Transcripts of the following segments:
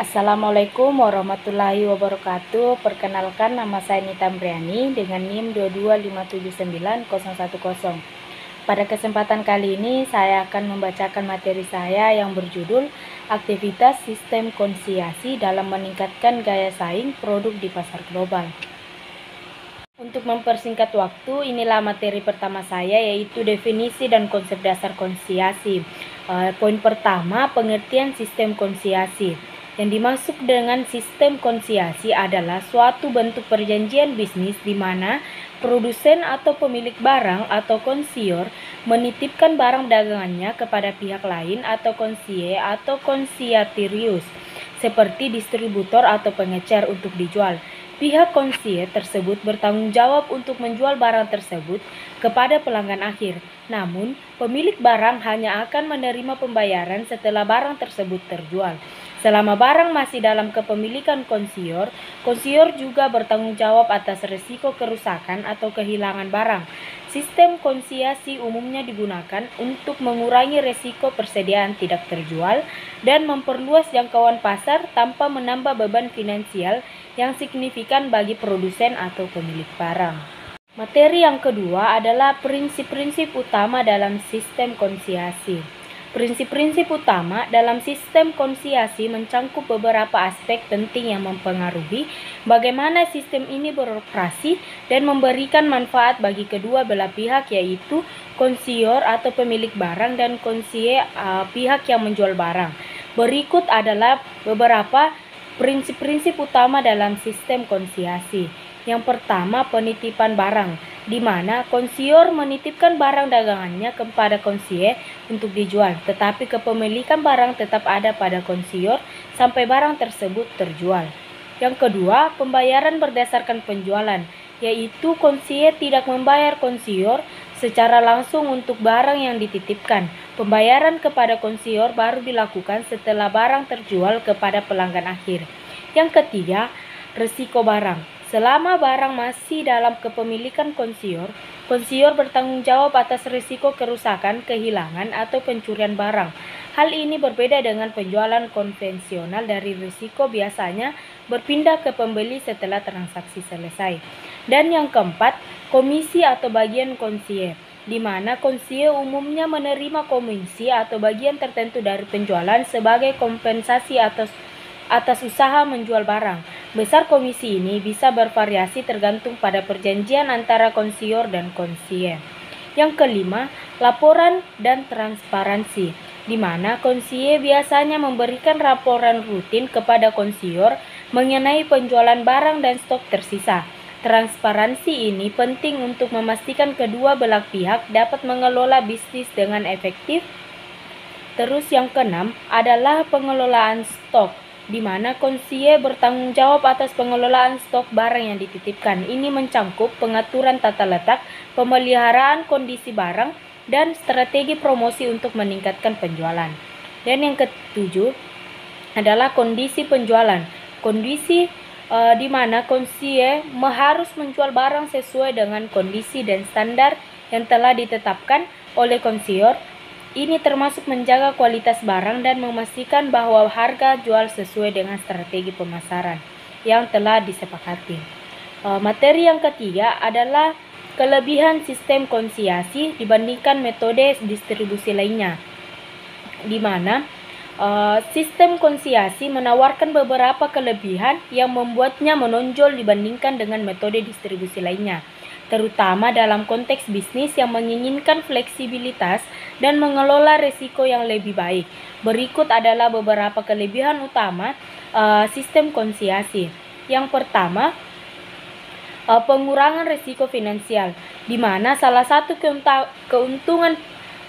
Assalamualaikum warahmatullahi wabarakatuh. Perkenalkan, nama saya Nita Briani dengan NIM 225790110. Pada kesempatan kali ini saya akan membacakan materi saya yang berjudul Aktivitas Sistem Konsiasi dalam Meningkatkan Gaya Saing Produk di Pasar Global. Untuk mempersingkat waktu, inilah materi pertama saya, yaitu definisi dan konsep dasar konsiasi. Poin pertama, pengertian sistem konsiasi. Yang dimaksud dengan sistem konsiasi adalah suatu bentuk perjanjian bisnis di mana produsen atau pemilik barang atau konsior menitipkan barang dagangannya kepada pihak lain atau konsie atau konsiatirius, seperti distributor atau pengecer untuk dijual. Pihak konsie tersebut bertanggung jawab untuk menjual barang tersebut kepada pelanggan akhir. Namun, pemilik barang hanya akan menerima pembayaran setelah barang tersebut terjual. Selama barang masih dalam kepemilikan konsior, konsior juga bertanggung jawab atas risiko kerusakan atau kehilangan barang. Sistem konsiasi umumnya digunakan untuk mengurangi risiko persediaan tidak terjual dan memperluas jangkauan pasar tanpa menambah beban finansial yang signifikan bagi produsen atau pemilik barang. Materi yang kedua adalah prinsip-prinsip utama dalam sistem konsiasi. Prinsip-prinsip utama dalam sistem konsiasi mencangkup beberapa aspek penting yang mempengaruhi bagaimana sistem ini beroperasi dan memberikan manfaat bagi kedua belah pihak, yaitu konsior atau pemilik barang dan konsie pihak yang menjual barang. Berikut adalah beberapa prinsip-prinsip utama dalam sistem konsiasi. Yang pertama, penitipan barang, di mana konsior menitipkan barang dagangannya kepada konsie untuk dijual, tetapi kepemilikan barang tetap ada pada konsior sampai barang tersebut terjual. Yang kedua, pembayaran berdasarkan penjualan, yaitu konsie tidak membayar konsior secara langsung untuk barang yang dititipkan. Pembayaran kepada konsior baru dilakukan setelah barang terjual kepada pelanggan akhir. Yang ketiga, risiko barang. Selama barang masih dalam kepemilikan konsior, konsior bertanggung jawab atas risiko kerusakan, kehilangan, atau pencurian barang. Hal ini berbeda dengan penjualan konvensional, dari risiko biasanya berpindah ke pembeli setelah transaksi selesai. Dan yang keempat, komisi atau bagian konsie, di mana konsie umumnya menerima komisi atau bagian tertentu dari penjualan sebagai kompensasi atas usaha menjual barang. Besar komisi ini bisa bervariasi tergantung pada perjanjian antara konsior dan konsie. Yang kelima, laporan dan transparansi, di mana konsie biasanya memberikan laporan rutin kepada konsior mengenai penjualan barang dan stok tersisa. Transparansi ini penting untuk memastikan kedua belah pihak dapat mengelola bisnis dengan efektif. Terus yang keenam adalah pengelolaan stok, di mana konsie bertanggung jawab atas pengelolaan stok barang yang dititipkan. Ini mencangkup pengaturan tata letak, pemeliharaan kondisi barang, dan strategi promosi untuk meningkatkan penjualan. Dan yang ketujuh adalah kondisi penjualan. Kondisi di mana konsie harus menjual barang sesuai dengan kondisi dan standar yang telah ditetapkan oleh konsior. Ini termasuk menjaga kualitas barang dan memastikan bahwa harga jual sesuai dengan strategi pemasaran yang telah disepakati. Materi yang ketiga adalah kelebihan sistem konsiasi dibandingkan metode distribusi lainnya, di mana sistem konsiasi menawarkan beberapa kelebihan yang membuatnya menonjol dibandingkan dengan metode distribusi lainnya, terutama dalam konteks bisnis yang menginginkan fleksibilitas dan mengelola risiko yang lebih baik. Berikut adalah beberapa kelebihan utama sistem konsiasi. Yang pertama, pengurangan risiko finansial, di mana salah satu keuntungan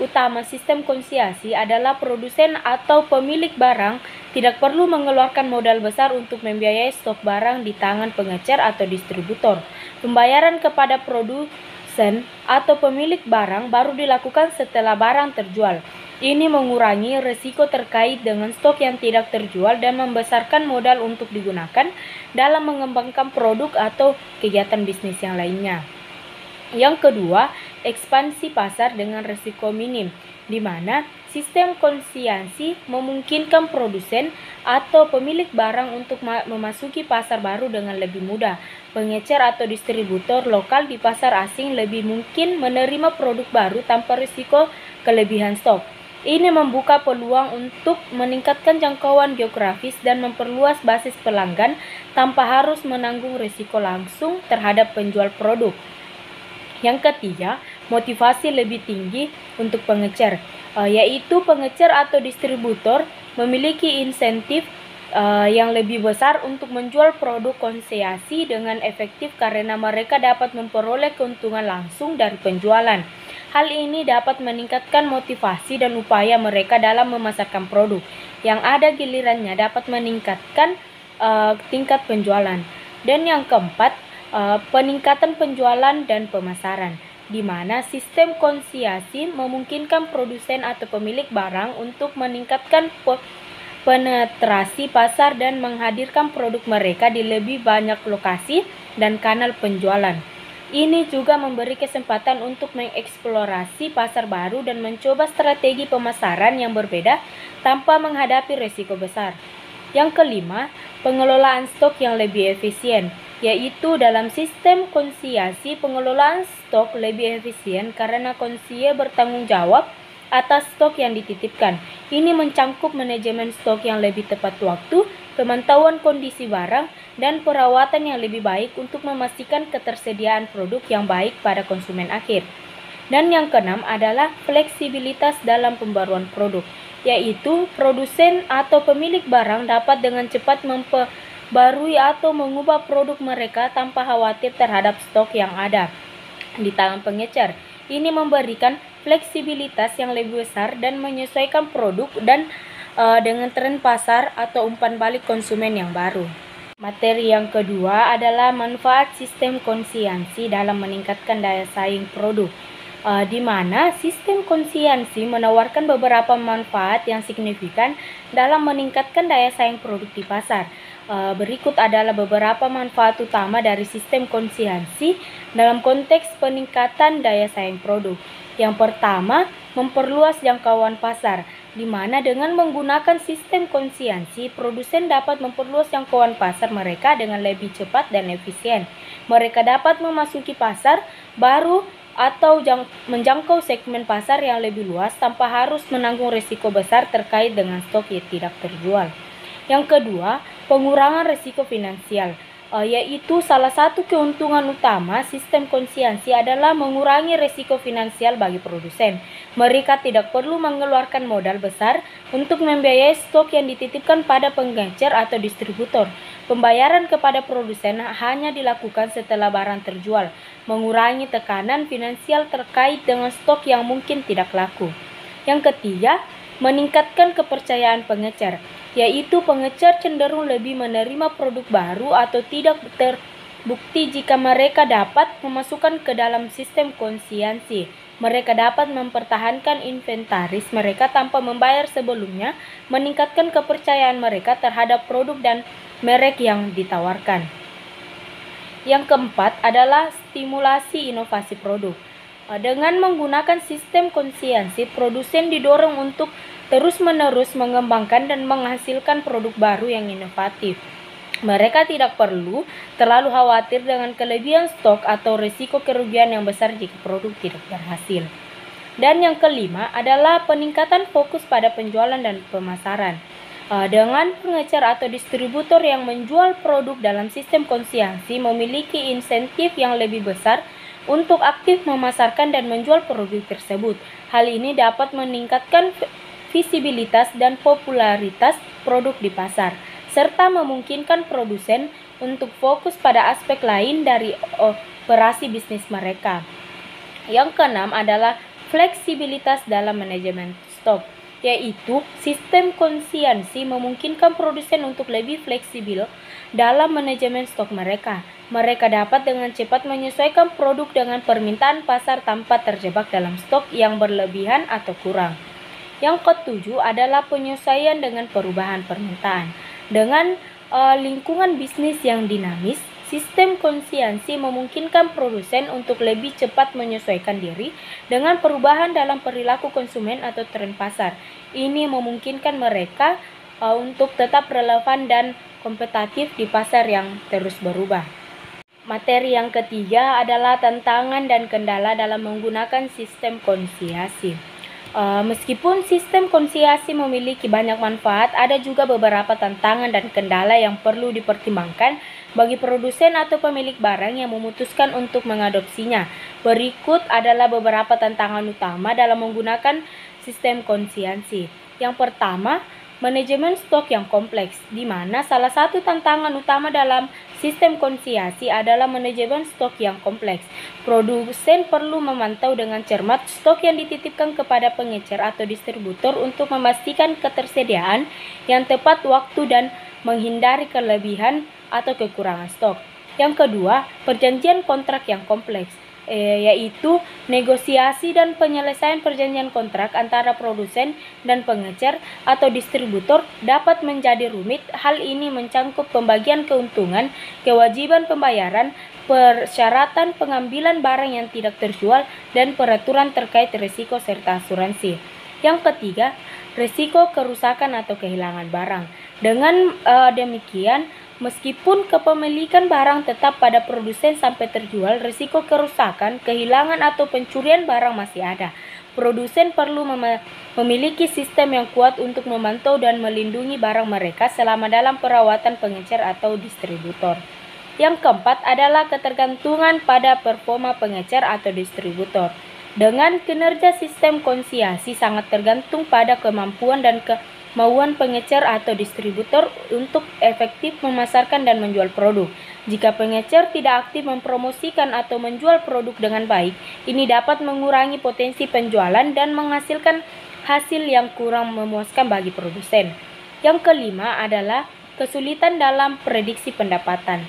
utama sistem konsiasi adalah produsen atau pemilik barang tidak perlu mengeluarkan modal besar untuk membiayai stok barang di tangan pengecer atau distributor. Pembayaran kepada produsen atau pemilik barang baru dilakukan setelah barang terjual. Ini mengurangi risiko terkait dengan stok yang tidak terjual dan membesarkan modal untuk digunakan dalam mengembangkan produk atau kegiatan bisnis yang lainnya. Yang kedua, ekspansi pasar dengan risiko minim, di mana Sistem konsiansi memungkinkan produsen atau pemilik barang untuk memasuki pasar baru dengan lebih mudah. Pengecer atau distributor lokal di pasar asing lebih mungkin menerima produk baru tanpa risiko kelebihan stok. Ini membuka peluang untuk meningkatkan jangkauan geografis dan memperluas basis pelanggan tanpa harus menanggung risiko langsung terhadap penjual produk. Yang ketiga, motivasi lebih tinggi untuk pengecer, yaitu pengecer atau distributor memiliki insentif yang lebih besar untuk menjual produk konsiasi dengan efektif karena mereka dapat memperoleh keuntungan langsung dari penjualan. Hal ini dapat meningkatkan motivasi dan upaya mereka dalam memasarkan produk. Yang ada gilirannya dapat meningkatkan tingkat penjualan. Dan yang keempat, peningkatan penjualan dan pemasaran, di mana sistem konsiasi memungkinkan produsen atau pemilik barang untuk meningkatkan penetrasi pasar dan menghadirkan produk mereka di lebih banyak lokasi dan kanal penjualan. Ini juga memberi kesempatan untuk mengeksplorasi pasar baru dan mencoba strategi pemasaran yang berbeda tanpa menghadapi risiko besar. Yang kelima, pengelolaan stok yang lebih efisien, yaitu dalam sistem konsiasi pengelolaan stok lebih efisien karena konsie bertanggung jawab atas stok yang dititipkan. Ini mencangkup manajemen stok yang lebih tepat waktu, pemantauan kondisi barang, dan perawatan yang lebih baik untuk memastikan ketersediaan produk yang baik pada konsumen akhir. Dan yang keenam adalah fleksibilitas dalam pembaruan produk, yaitu produsen atau pemilik barang dapat dengan cepat memperbarui atau mengubah produk mereka tanpa khawatir terhadap stok yang ada di tangan pengecer. Ini memberikan fleksibilitas yang lebih besar dan menyesuaikan produk dan dengan tren pasar atau umpan balik konsumen yang baru. Materi yang kedua adalah manfaat sistem konsiansi dalam meningkatkan daya saing produk, di mana sistem konsiansi menawarkan beberapa manfaat yang signifikan dalam meningkatkan daya saing produk di pasar. Berikut adalah beberapa manfaat utama dari sistem konsiansi dalam konteks peningkatan daya saing produk. Yang pertama, memperluas jangkauan pasar, di mana dengan menggunakan sistem konsiansi, produsen dapat memperluas jangkauan pasar mereka dengan lebih cepat dan efisien. Mereka dapat memasuki pasar baru atau menjangkau segmen pasar yang lebih luas tanpa harus menanggung risiko besar terkait dengan stok yang tidak terjual. Yang kedua, pengurangan risiko finansial, yaitu salah satu keuntungan utama sistem konsiansi adalah mengurangi risiko finansial bagi produsen. Mereka tidak perlu mengeluarkan modal besar untuk membiayai stok yang dititipkan pada pengecer atau distributor. Pembayaran kepada produsen hanya dilakukan setelah barang terjual, mengurangi tekanan finansial terkait dengan stok yang mungkin tidak laku. Yang ketiga, meningkatkan kepercayaan pengecer, yaitu pengecer cenderung lebih menerima produk baru atau tidak terbukti jika mereka dapat memasukkan ke dalam sistem konsiansi. Mereka dapat mempertahankan inventaris mereka tanpa membayar sebelumnya, meningkatkan kepercayaan mereka terhadap produk dan merek yang ditawarkan. Yang keempat adalah stimulasi inovasi produk. Dengan menggunakan sistem konsiansi, produsen didorong untuk terus-menerus mengembangkan dan menghasilkan produk baru yang inovatif. Mereka tidak perlu terlalu khawatir dengan kelebihan stok atau risiko kerugian yang besar jika produk tidak berhasil. Dan yang kelima adalah peningkatan fokus pada penjualan dan pemasaran. Dengan pengecer atau distributor yang menjual produk dalam sistem konsiansi memiliki insentif yang lebih besar untuk aktif memasarkan dan menjual produk tersebut. Hal ini dapat meningkatkan visibilitas dan popularitas produk di pasar, serta memungkinkan produsen untuk fokus pada aspek lain dari operasi bisnis mereka. Yang keenam adalah fleksibilitas dalam manajemen stok, yaitu sistem konsiansi memungkinkan produsen untuk lebih fleksibel dalam manajemen stok mereka. Mereka dapat dengan cepat menyesuaikan produk dengan permintaan pasar tanpa terjebak dalam stok yang berlebihan atau kurang. Yang ketujuh adalah penyesuaian dengan perubahan permintaan. Dengan lingkungan bisnis yang dinamis, Sistem konsiansi memungkinkan produsen untuk lebih cepat menyesuaikan diri dengan perubahan dalam perilaku konsumen atau tren pasar. Ini memungkinkan mereka untuk tetap relevan dan kompetitif di pasar yang terus berubah. Materi yang ketiga adalah tantangan dan kendala dalam menggunakan sistem konsiasi. Meskipun sistem konsiasi memiliki banyak manfaat, ada juga beberapa tantangan dan kendala yang perlu dipertimbangkan bagi produsen atau pemilik barang yang memutuskan untuk mengadopsinya. Berikut adalah beberapa tantangan utama dalam menggunakan sistem konsiasi. Yang pertama, manajemen stok yang kompleks, di mana salah satu tantangan utama dalam sistem konsiasi adalah manajemen stok yang kompleks. Produsen perlu memantau dengan cermat stok yang dititipkan kepada pengecer atau distributor untuk memastikan ketersediaan yang tepat waktu dan menghindari kelebihan atau kekurangan stok. Yang kedua, perjanjian kontrak yang kompleks, yaitu negosiasi dan penyelesaian perjanjian kontrak antara produsen dan pengecer atau distributor dapat menjadi rumit. Hal ini mencangkup pembagian keuntungan, kewajiban pembayaran, persyaratan pengambilan barang yang tidak terjual, dan peraturan terkait risiko serta asuransi. Yang ketiga, risiko kerusakan atau kehilangan barang. Dengan demikian, meskipun kepemilikan barang tetap pada produsen sampai terjual, risiko kerusakan, kehilangan, atau pencurian barang masih ada. Produsen perlu memiliki sistem yang kuat untuk memantau dan melindungi barang mereka selama dalam perawatan pengecer atau distributor. Yang keempat adalah ketergantungan pada performa pengecer atau distributor. Dengan kinerja sistem konsiasi sangat tergantung pada kemampuan dan kemauan pengecer atau distributor untuk efektif memasarkan dan menjual produk. Jika pengecer tidak aktif mempromosikan atau menjual produk dengan baik, ini dapat mengurangi potensi penjualan dan menghasilkan hasil yang kurang memuaskan bagi produsen. Yang kelima adalah kesulitan dalam prediksi pendapatan.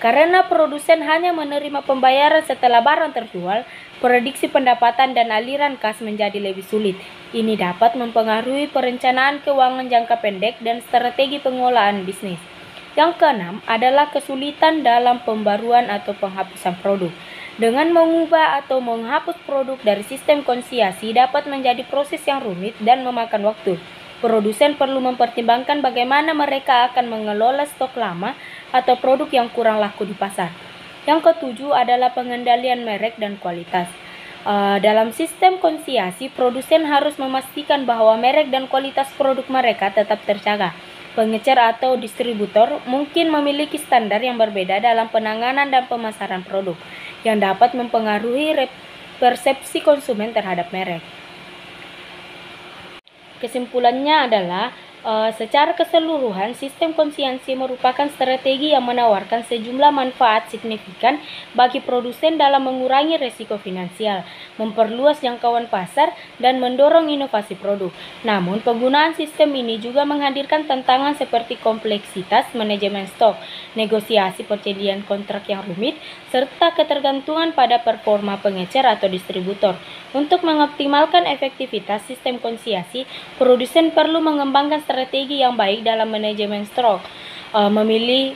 Karena produsen hanya menerima pembayaran setelah barang terjual, prediksi pendapatan dan aliran kas menjadi lebih sulit. Ini dapat mempengaruhi perencanaan keuangan jangka pendek dan strategi pengelolaan bisnis. Yang keenam adalah kesulitan dalam pembaruan atau penghapusan produk. Dengan mengubah atau menghapus produk dari sistem konsiasi dapat menjadi proses yang rumit dan memakan waktu. Produsen perlu mempertimbangkan bagaimana mereka akan mengelola stok lama atau produk yang kurang laku di pasar. Yang ketujuh adalah pengendalian merek dan kualitas. Dalam sistem konsiasi, produsen harus memastikan bahwa merek dan kualitas produk mereka tetap terjaga. Pengecer atau distributor mungkin memiliki standar yang berbeda dalam penanganan dan pemasaran produk, yang dapat mempengaruhi persepsi konsumen terhadap merek. Kesimpulannya adalah, secara keseluruhan, sistem konsiansi merupakan strategi yang menawarkan sejumlah manfaat signifikan bagi produsen dalam mengurangi risiko finansial, memperluas jangkauan pasar, dan mendorong inovasi produk. Namun, penggunaan sistem ini juga menghadirkan tantangan seperti kompleksitas manajemen stok, negosiasi perjanjian kontrak yang rumit, serta ketergantungan pada performa pengecer atau distributor. Untuk mengoptimalkan efektivitas sistem konsiasi, produsen perlu mengembangkan strategi yang baik dalam manajemen stok, memilih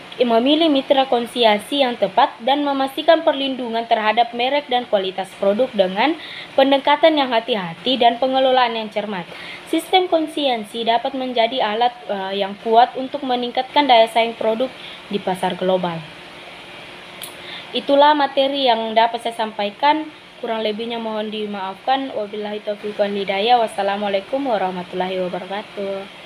mitra konsiasi yang tepat, dan memastikan perlindungan terhadap merek dan kualitas produk dengan pendekatan yang hati-hati dan pengelolaan yang cermat. Sistem konsiasi dapat menjadi alat yang kuat untuk meningkatkan daya saing produk di pasar global. Itulah materi yang dapat saya sampaikan. Kurang lebihnya mohon dimaafkan. Wabillahi taufiq wal hidayah. Wassalamualaikum warahmatullahi wabarakatuh.